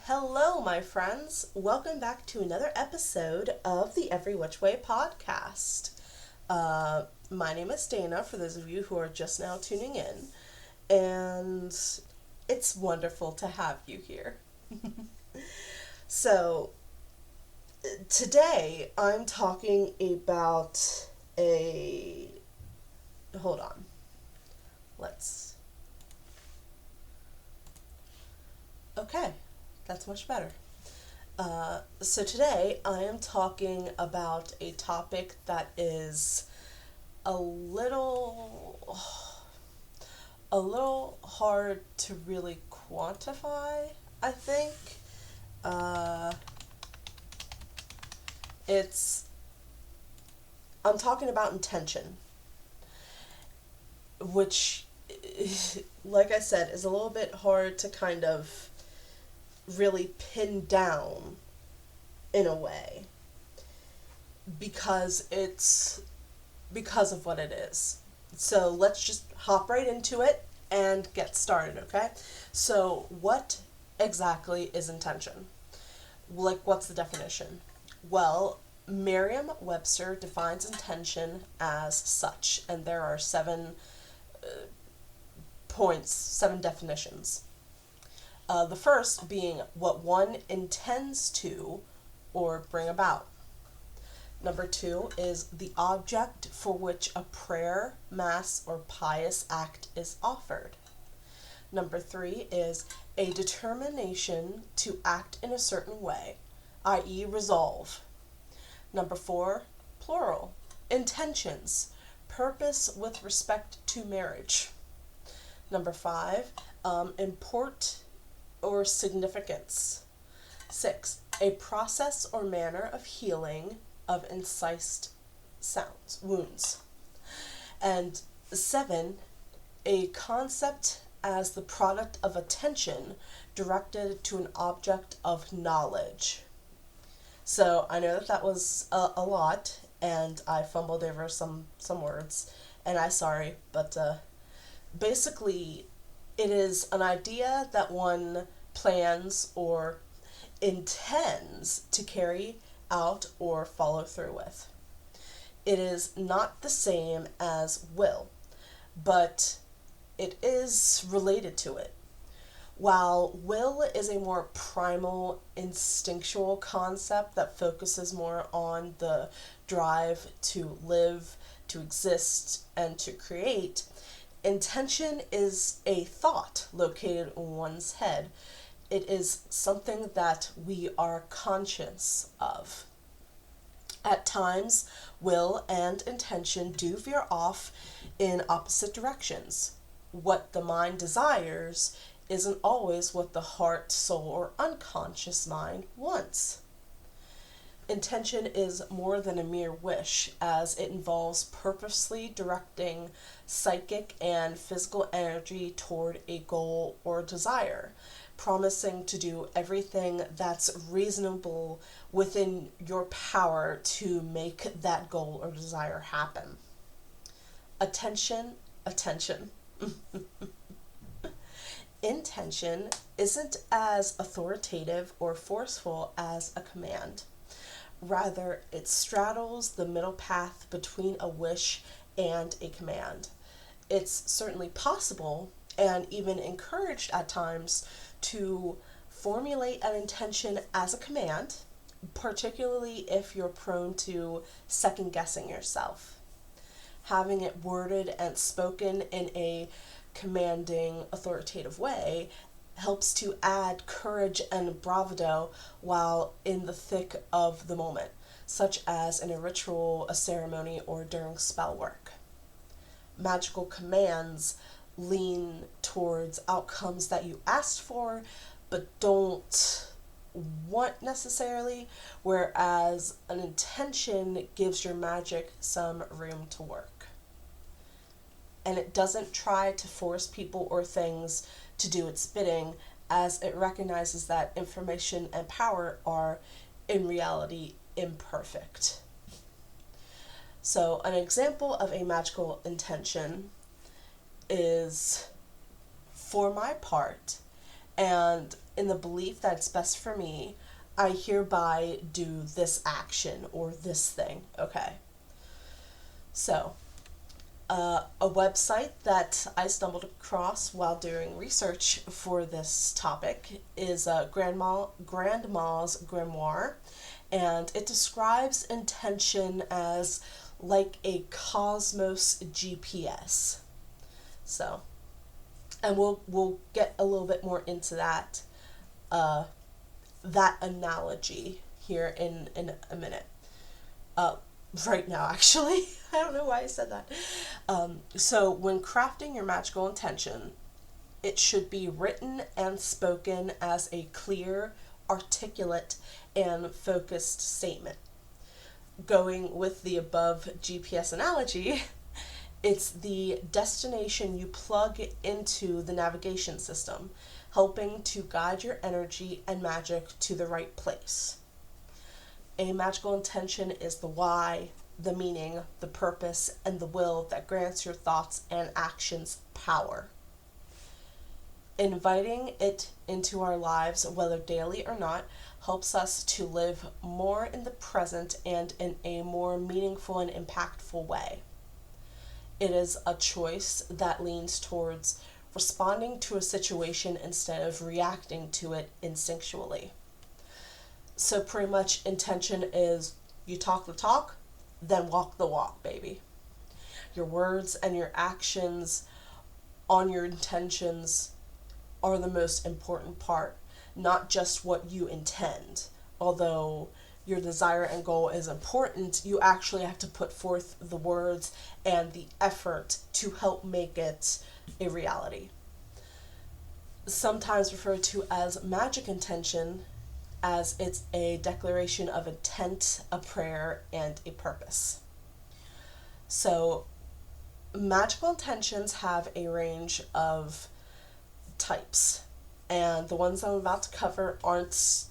Hello, my friends. Welcome back to another episode of the Every Which Way podcast. My name is Dana, for those of you who are just now tuning in, and it's wonderful to have you here. So, today I'm talking about hold on. Okay, that's much better. So today I am talking about a topic that is a little hard to really quantify, I think. I'm talking about intention, which, like I said, is a little bit hard to kind of really pin down in a way because of what it is. So let's just hop right into it and get started, okay? So what exactly is intention? Like, what's the definition? Well, Merriam-Webster defines intention as such, and there are seven definitions. The first being what one intends to or bring about. Number 2 is the object for which a prayer, mass, or pious act is offered. Number 3 is a determination to act in a certain way, i.e. resolve. Number 4, plural, intentions, purpose with respect to marriage. Number 5, import or significance. 6, a process or manner of healing of incised wounds. And 7, a concept as the product of attention directed to an object of knowledge. So I know that was a lot, and I fumbled over some words, and I'm sorry, but basically it is an idea that one plans or intends to carry out or follow through with. It is not the same as will, but it is related to it. While will is a more primal, instinctual concept that focuses more on the drive to live, to exist, and to create, intention is a thought located in one's head. It is something that we are conscious of. At times, will and intention do veer off in opposite directions. What the mind desires isn't always what the heart, soul, or unconscious mind wants. Intention is more than a mere wish, as it involves purposely directing psychic and physical energy toward a goal or desire, promising to do everything that's reasonable within your power to make that goal or desire happen. Attention. Intention isn't as authoritative or forceful as a command. Rather, it straddles the middle path between a wish and a command. It's certainly possible and even encouraged at times to formulate an intention as a command, particularly if you're prone to second guessing yourself. Having it worded and spoken in a commanding, authoritative way helps to add courage and bravado while in the thick of the moment, such as in a ritual, a ceremony, or during spell work. Magical commands lean towards outcomes that you asked for but don't want necessarily, whereas an intention gives your magic some room to work. And it doesn't try to force people or things to do its bidding, as it recognizes that information and power are, in reality, imperfect. So, an example of a magical intention is, for my part, and in the belief that it's best for me, I hereby do this action or this thing, okay? So, a website that I stumbled across while doing research for this topic is Grandma's Grimoire, and it describes intention as like a cosmos GPS. So, and we'll get a little bit more into that that analogy here in a minute. Right now, actually. I don't know why I said that. So, when crafting your magical intention, it should be written and spoken as a clear, articulate, and focused statement. Going with the above GPS analogy, it's the destination you plug into the navigation system, helping to guide your energy and magic to the right place. A magical intention is the why, the meaning, the purpose, and the will that grants your thoughts and actions power. Inviting it into our lives, whether daily or not, helps us to live more in the present and in a more meaningful and impactful way. It is a choice that leans towards responding to a situation instead of reacting to it instinctually. So pretty much intention is you talk the talk, then walk the walk, baby. Your words and your actions on your intentions are the most important part, not just what you intend. Although your desire and goal is important, you actually have to put forth the words and the effort to help make it a reality. Sometimes referred to as magic intention, as it's a declaration of intent, a prayer, and a purpose. So, magical intentions have a range of types, and the ones I'm about to cover aren't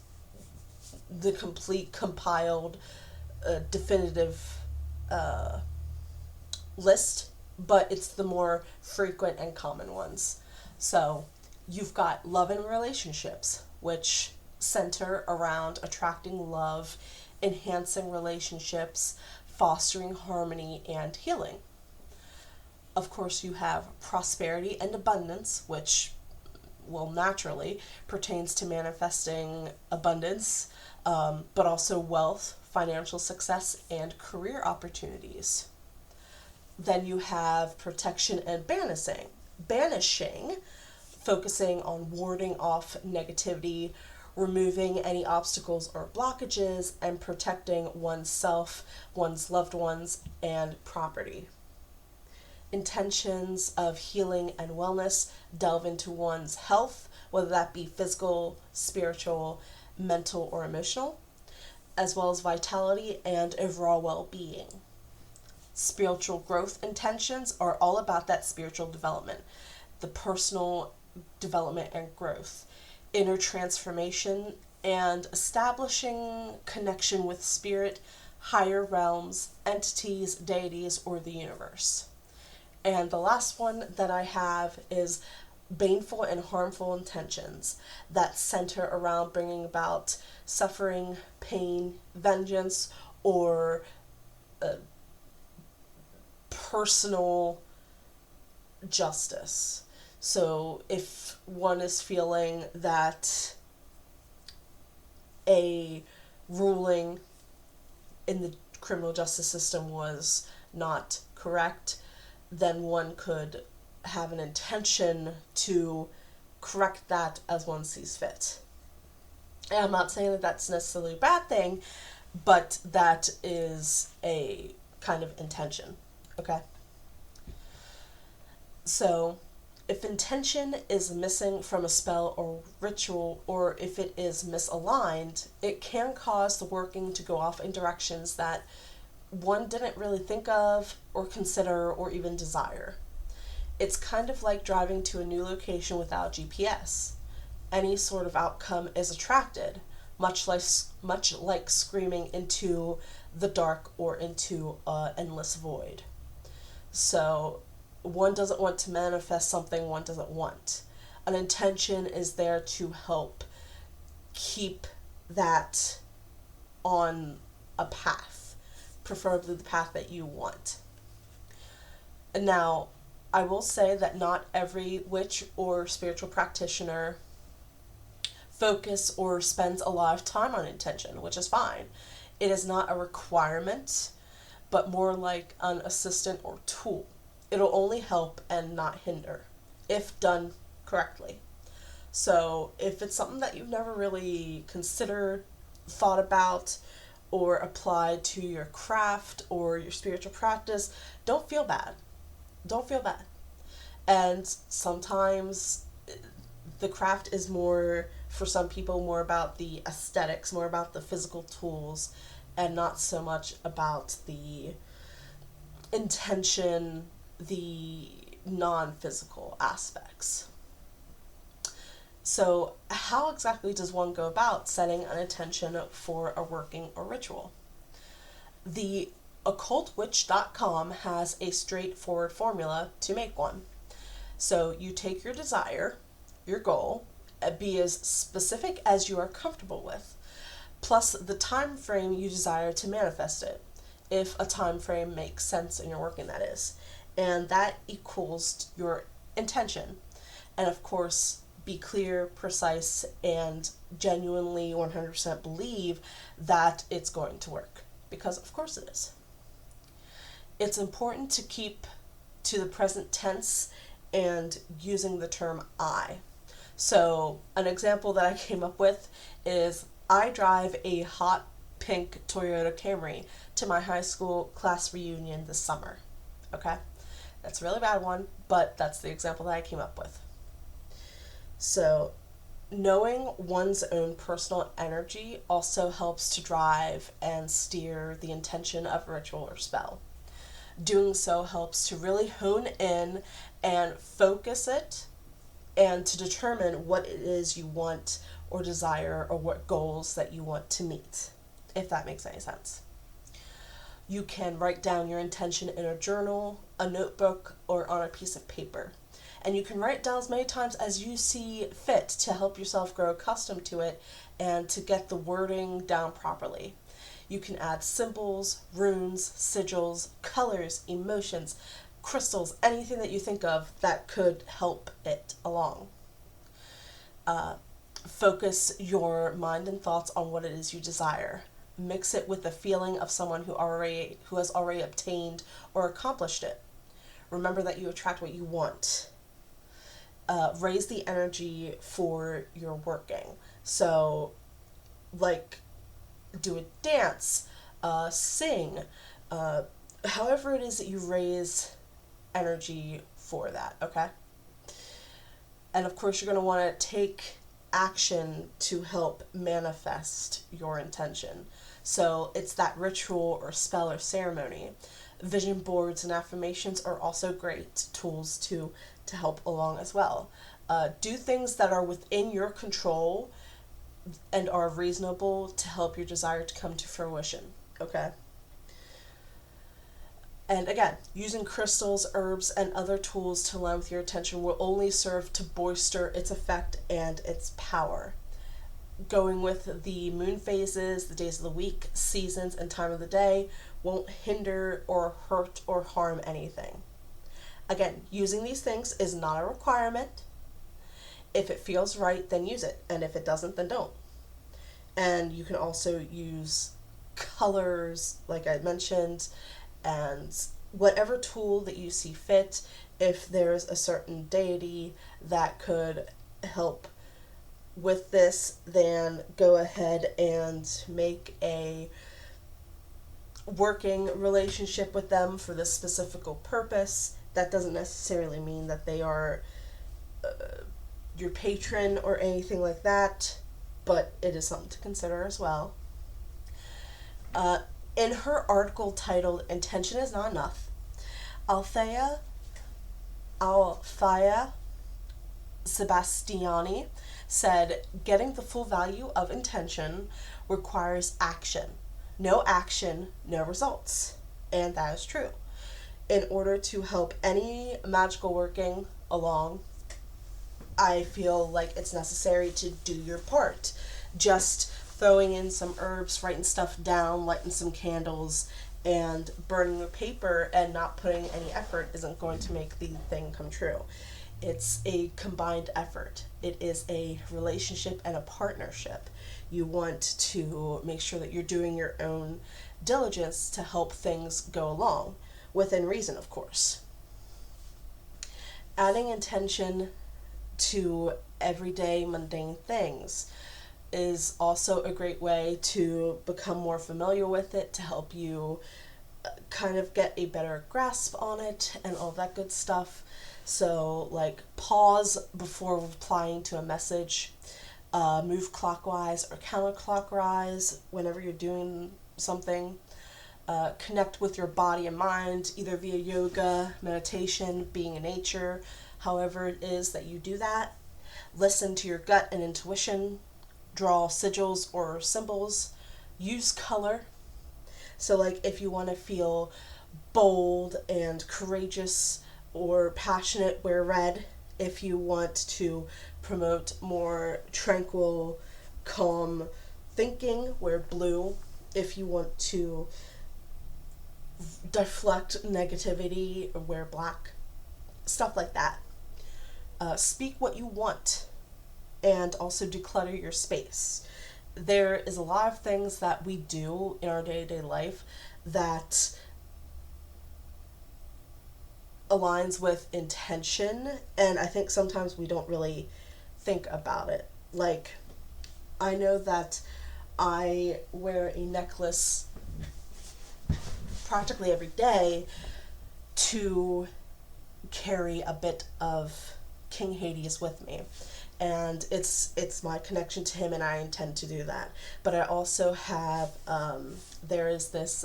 the complete compiled definitive list, but it's the more frequent and common ones. So you've got love and relationships, which center around attracting love, enhancing relationships, fostering harmony, and healing. Of course, you have prosperity and abundance, which will naturally pertains to manifesting abundance, but also wealth, financial success, and career opportunities. Then you have protection and banishing, focusing on warding off negativity, removing any obstacles or blockages, and protecting oneself, one's loved ones, and property. Intentions of healing and wellness delve into one's health, whether that be physical, spiritual, mental, or emotional, as well as vitality and overall well-being. Spiritual growth intentions are all about that spiritual development, the personal development and growth, inner transformation, and establishing connection with spirit, higher realms, entities, deities, or the universe. And the last one that I have is baneful and harmful intentions that center around bringing about suffering, pain, vengeance, or personal justice. So if one is feeling that a ruling in the criminal justice system was not correct, then one could have an intention to correct that as one sees fit. And I'm not saying that that's necessarily a bad thing, but that is a kind of intention, okay? So, if intention is missing from a spell or ritual, or if it is misaligned, it can cause the working to go off in directions that one didn't really think of or consider or even desire. It's kind of like driving to a new location without GPS. Any sort of outcome is attracted, much like screaming into the dark or into an endless void. So, one doesn't want to manifest something one doesn't want. An intention is there to help keep that on a path, preferably the path that you want. And now, I will say that not every witch or spiritual practitioner focus or spends a lot of time on intention, which is fine. It is not a requirement, but more like an assistant or tool. It'll only help and not hinder, if done correctly. So if it's something that you've never really considered, thought about, or applied to your craft or your spiritual practice, don't feel bad. Don't feel bad. And sometimes the craft is more, for some people, more about the aesthetics, more about the physical tools, and not so much about the intention, the non-physical aspects. So how exactly does one go about setting an intention for a working or ritual? The occultwitch.com has a straightforward formula to make one. So you take your desire, your goal, be as specific as you are comfortable with, plus the time frame you desire to manifest it, if a time frame makes sense in your working, that is. And that equals your intention. And of course, be clear, precise, and genuinely 100% believe that it's going to work. Because of course it is. It's important to keep to the present tense and using the term I. So an example that I came up with is I drive a hot pink Toyota Camry to my high school class reunion this summer. Okay? That's a really bad one, but that's the example that I came up with. So, knowing one's own personal energy also helps to drive and steer the intention of a ritual or spell. Doing so helps to really hone in and focus it and to determine what it is you want or desire or what goals that you want to meet, if that makes any sense. You can write down your intention in a journal, a notebook, or on a piece of paper. And you can write it down as many times as you see fit to help yourself grow accustomed to it and to get the wording down properly. You can add symbols, runes, sigils, colors, emotions, crystals, anything that you think of that could help it along. Focus your mind and thoughts on what it is you desire. Mix it with the feeling of someone who has already obtained or accomplished it. Remember that you attract what you want. Raise the energy for your working. So, like, do a dance, sing, however it is that you raise energy for that, okay? And of course, you're going to want to take action to help manifest your intention. So it's that ritual or spell or ceremony. Vision boards and affirmations are also great tools to help along as well. Do things that are within your control and are reasonable to help your desire to come to fruition, okay? And again, using crystals, herbs, and other tools to align with your attention will only serve to bolster its effect and its power. Going with the moon phases, the days of the week, seasons, and time of the day won't hinder or hurt or harm anything. Again, using these things is not a requirement. If it feels right, then use it. And if it doesn't, then don't. And you can also use colors, like I mentioned, and whatever tool that you see fit. If there's a certain deity that could help with this, then go ahead and make a working relationship with them for this specific purpose. That doesn't necessarily mean that they are your patron or anything like that, but it is something to consider as well. In her article titled "Intention is Not Enough," Althea Sebastiani said, "Getting the full value of intention requires action. No action, no results." And that is true. In order to help any magical working along, I feel like it's necessary to do your part. Just throwing in some herbs, writing stuff down, lighting some candles, and burning the paper and not putting any effort isn't going to make the thing come true. It's a combined effort. It is a relationship and a partnership. You want to make sure that you're doing your own diligence to help things go along, within reason, of course. Adding intention to everyday mundane things is also a great way to become more familiar with it, to help you kind of get a better grasp on it and all that good stuff. So, like, pause before replying to a message, move clockwise or counterclockwise whenever you're doing something. Connect with your body and mind, either via yoga, meditation, being in nature, however it is that you do that. Listen to your gut and intuition. Draw sigils or symbols. Use color. So, like, if you want to feel bold and courageous or passionate, wear red. If you want to promote more tranquil, calm thinking, wear blue. If you want to deflect negativity, wear black. Stuff like that. Speak what you want, and also declutter your space. There is a lot of things that we do in our day-to-day life that aligns with intention, and I think sometimes we don't really think about it. Like, I know that I wear a necklace practically every day to carry a bit of King Hades with me, and it's my connection to him, and I intend to do that. But I also have there is this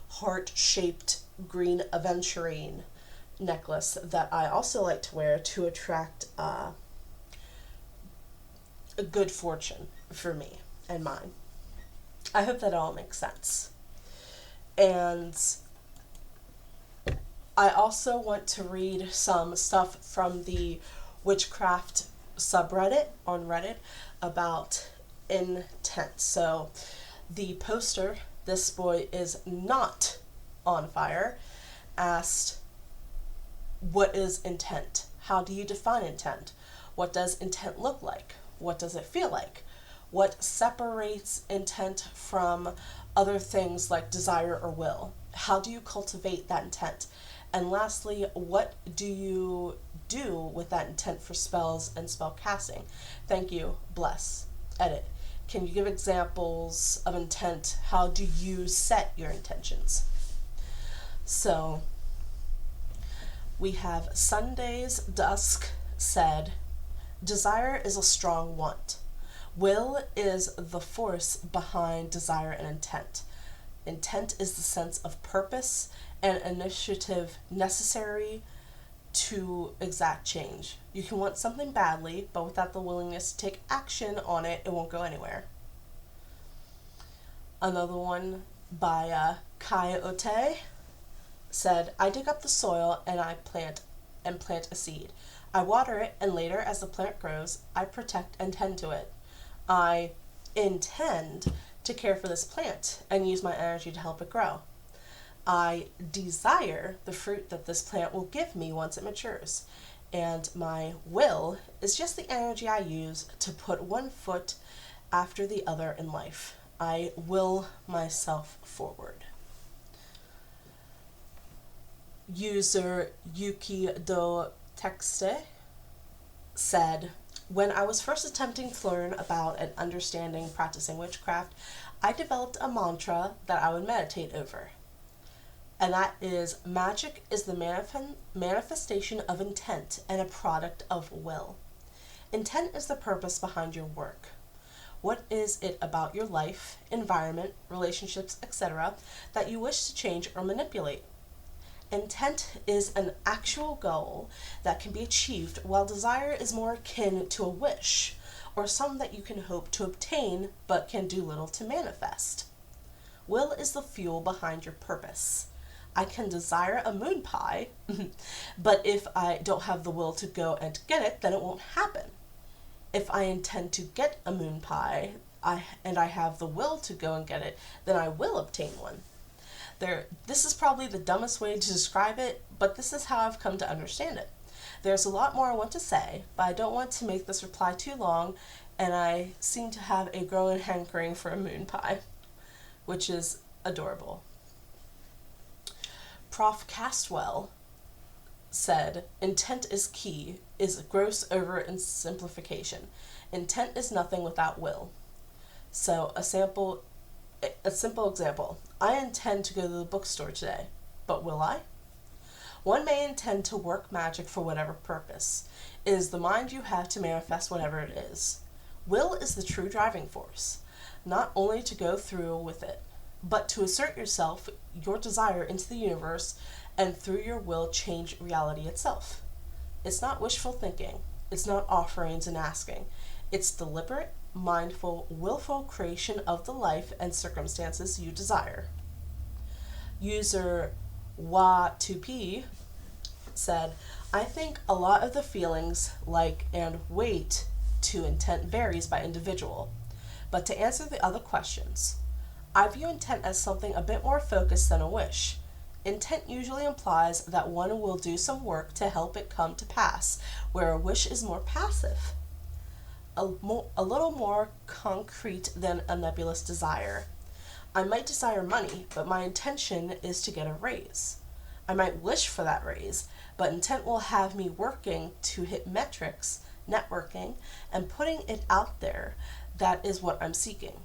heart-shaped green aventurine necklace that I also like to wear to attract a good fortune for me and mine. I hope that all makes sense. And I also want to read some stuff from the witchcraft subreddit on Reddit about intent. So, the poster, "This boy is not on fire," asked, "What is intent? How do you define intent? What does intent look like? What does it feel like? What separates intent from other things like desire or will? How do you cultivate that intent? And lastly, what do you do with that intent for spells and spell casting? Thank you, bless, edit. Can you give examples of intent? How do you set your intentions?" So, we have Sunday's Dusk said, "Desire is a strong want. Will is the force behind desire and intent. Intent is the sense of purpose and initiative necessary to exact change. You can want something badly, but without the willingness to take action on it, it won't go anywhere." Another one by Kai Ote said, "I dig up the soil and I plant a seed. I water it, and later, as the plant grows, I protect and tend to it. I intend to care for this plant and use my energy to help it grow. I desire the fruit that this plant will give me once it matures. And my will is just the energy I use to put one foot after the other in life. I will myself forward." User Yuki Do Texte said, When I was first attempting to learn about and understanding practicing witchcraft, I developed a mantra that I would meditate over. And that is, magic is the manifestation of intent and a product of will. Intent is the purpose behind your work. What is it about your life, environment, relationships, etc., that you wish to change or manipulate? Intent is an actual goal that can be achieved, while desire is more akin to a wish, or some that you can hope to obtain but can do little to manifest. Will is the fuel behind your purpose. I can desire a moon pie, but if I don't have the will to go and get it, then it won't happen. If I intend to get a moon pie, and I have the will to go and get it, then I will obtain one. This is probably the dumbest way to describe it, but this is how I've come to understand it. There's a lot more I want to say, but I don't want to make this reply too long, and I seem to have a growing hankering for a moon pie, which is adorable. Prof. Castwell said, "Intent is key, is gross over simplification. Intent is nothing without will." So a simple example. I intend to go to the bookstore today, but will I? One may intend to work magic for whatever purpose. It is the mind you have to manifest whatever it is. Will is the true driving force, not only to go through with it, but to assert yourself, your desire into the universe, and through your will change reality itself. It's not wishful thinking. It's not offerings and asking. It's deliberate, mindful, willful creation of the life and circumstances you desire. User Wa2P said, "I think a lot of the feelings, like and weight to intent varies by individual. But to answer the other questions, I view intent as something a bit more focused than a wish. Intent usually implies that one will do some work to help it come to pass, where a wish is more passive, a little more concrete than a nebulous desire. I might desire money, but my intention is to get a raise. I might wish for that raise, but intent will have me working to hit metrics, networking, and putting it out there. That is what I'm seeking.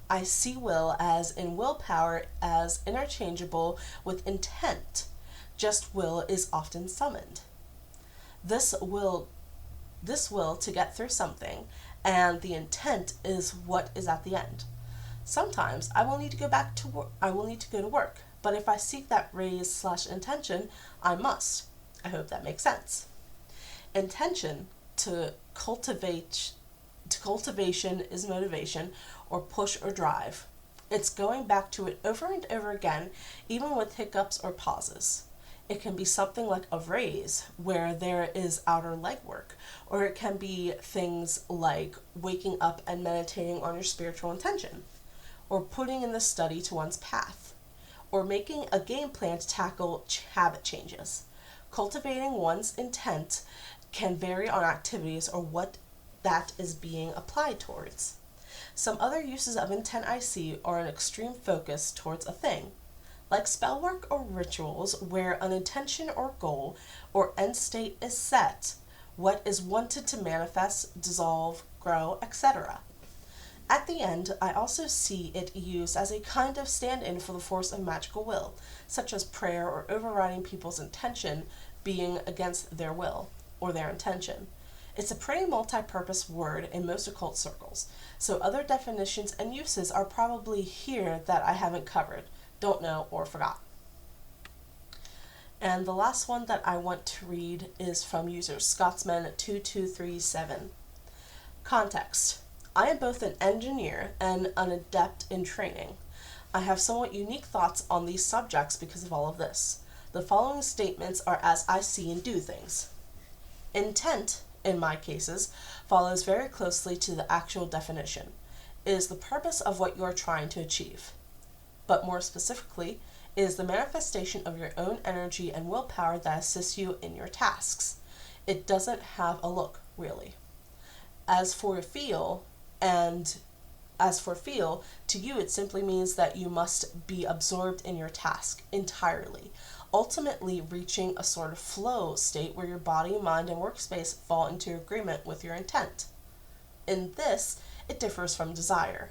I see will as in willpower as interchangeable with intent. Just will is often summoned. This will to get through something, and the intent is what is at the end. Sometimes I will need to go to work, but if I seek that raise/intention, I must. I hope that makes sense. Intention to cultivation is motivation, or push or drive. It's going back to it over and over again, even with hiccups or pauses. It can be something like a raise, where there is outer legwork, or it can be things like waking up and meditating on your spiritual intention, or putting in the study to one's path, or making a game plan to tackle habit changes. Cultivating one's intent can vary on activities or what that is being applied towards. Some other uses of intent I see are an extreme focus towards a thing, like spell work or rituals where an intention or goal or end state is set, what is wanted to manifest, dissolve, grow, etc. At the end, I also see it used as a kind of stand-in for the force of magical will, such as prayer or overriding people's intention being against their will or their intention. It's a pretty multi-purpose word in most occult circles, so other definitions and uses are probably here that I haven't covered, don't know, or forgot. And the last one that I want to read is from user Scotsman2237. Context. I am both an engineer and an adept in training. I have somewhat unique thoughts on these subjects because of all of this. The following statements are as I see and do things. Intent, in my cases, follows very closely to the actual definition. It is the purpose of what you are trying to achieve. But more specifically, it is the manifestation of your own energy and willpower that assists you in your tasks. It doesn't have a look, really. As for feel, to you it simply means that you must be absorbed in your task entirely, ultimately reaching a sort of flow state where your body, mind, and workspace fall into agreement with your intent. In this, it differs from desire.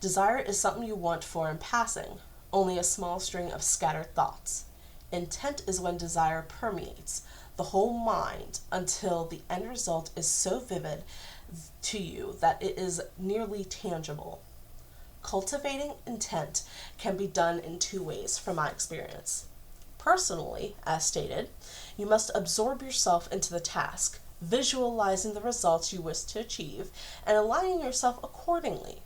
Desire is something you want for in passing, only a small string of scattered thoughts. Intent is when desire permeates the whole mind until the end result is so vivid to you that it is nearly tangible. Cultivating intent can be done in two ways from my experience. Personally, as stated, you must absorb yourself into the task, visualizing the results you wish to achieve and aligning yourself accordingly.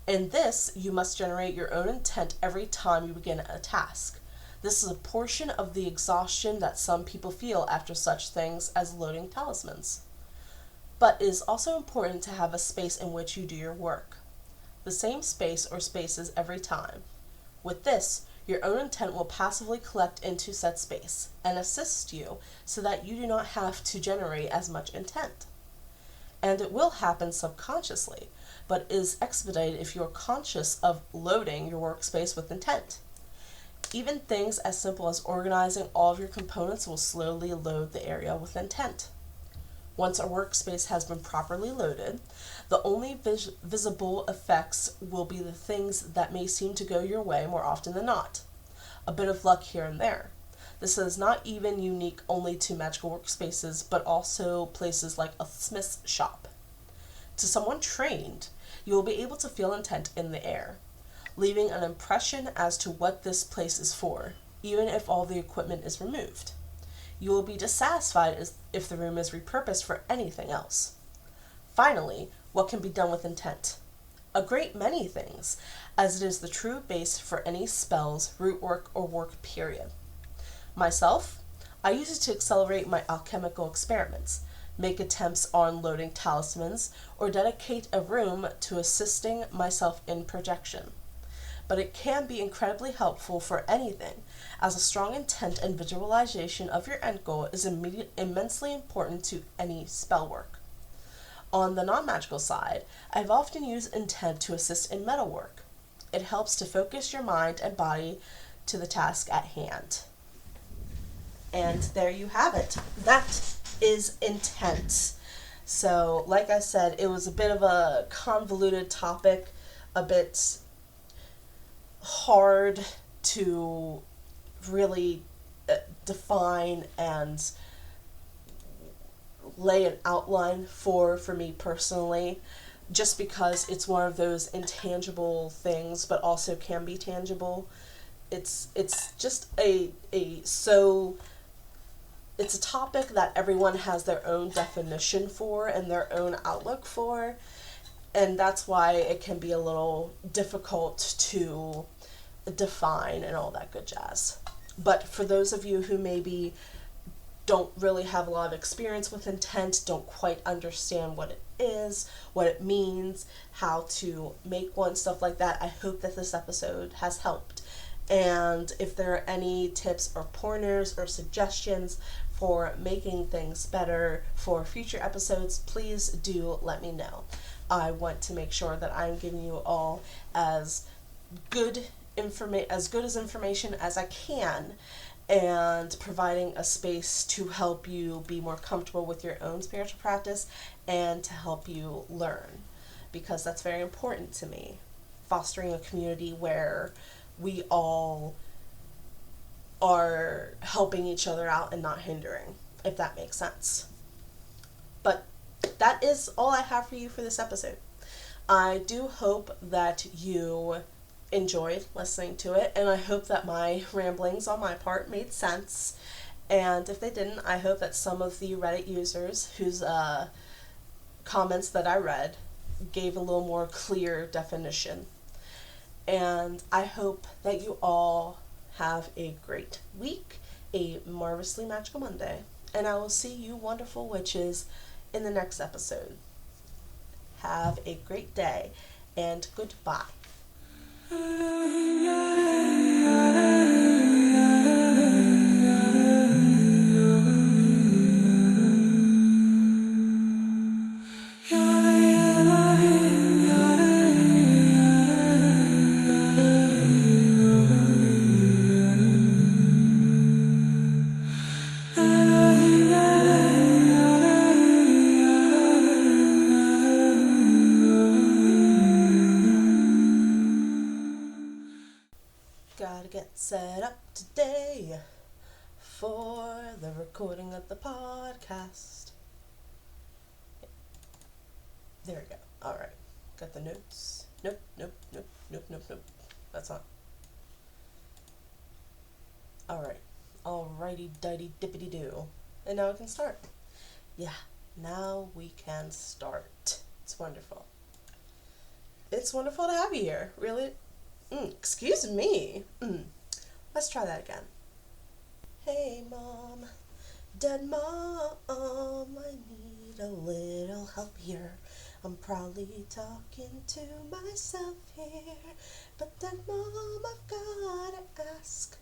In this, you must generate your own intent every time you begin a task. This is a portion of the exhaustion that some people feel after such things as loading talismans. But it is also important to have a space in which you do your work. The same space or spaces every time. With this, your own intent will passively collect into said space and assist you so that you do not have to generate as much intent. And it will happen subconsciously, but is expedited if you are conscious of loading your workspace with intent. Even things as simple as organizing all of your components will slowly load the area with intent. Once a workspace has been properly loaded, the only visible effects will be the things that may seem to go your way more often than not. A bit of luck here and there. This is not even unique only to magical workspaces, but also places like a smith's shop. To someone trained, you will be able to feel intent in the air, leaving an impression as to what this place is for, even if all the equipment is removed. You will be dissatisfied if the room is repurposed for anything else. Finally, what can be done with intent? A great many things, as it is the true base for any spells, root work, or work period. Myself, I use it to accelerate my alchemical experiments, make attempts on loading talismans, or dedicate a room to assisting myself in projection. But it can be incredibly helpful for anything, as a strong intent and visualization of your end goal is immensely important to any spell work. On the non-magical side, I've often used intent to assist in metal work. It helps to focus your mind and body to the task at hand. And there you have it. That is intent. So, like I said, it was a bit of a convoluted topic, a bit hard to really define and lay an outline for me personally, just because it's one of those intangible things but also can be tangible. It's just it's a topic that everyone has their own definition for and their own outlook for, and that's why it can be a little difficult to define and all that good jazz. But for those of you who maybe don't really have a lot of experience with intent, don't quite understand what it is, what it means, how to make one, stuff like that, I hope that this episode has helped. And if there are any tips or pointers or suggestions for making things better for future episodes, please do let me know. I want to make sure that I'm giving you all as good information as I can, and providing a space to help you be more comfortable with your own spiritual practice and to help you learn, because that's very important to me. Fostering a community where we all are helping each other out and not hindering, if that makes sense. But that is all I have for you for this episode. I do hope that you enjoyed listening to it, and I hope that my ramblings on my part made sense. And if they didn't, I hope that some of the Reddit users whose comments that I read gave a little more clear definition. And I hope that you all have a great week, a marvelously magical Monday, and I will see you wonderful witches in the next episode. Have a great day, and goodbye. Gotta get set up today for the recording of the podcast. There we go. Alright. Got the notes. Nope. That's not. Alright. Alrighty dighty dippity doo. And now we can start. Yeah. Now we can start. It's wonderful. It's wonderful to have you here. Really? Excuse me. Let's try that again. Hey, Mom. Dead Mom, I need a little help here. I'm probably talking to myself here. But Dead Mom, I've gotta ask,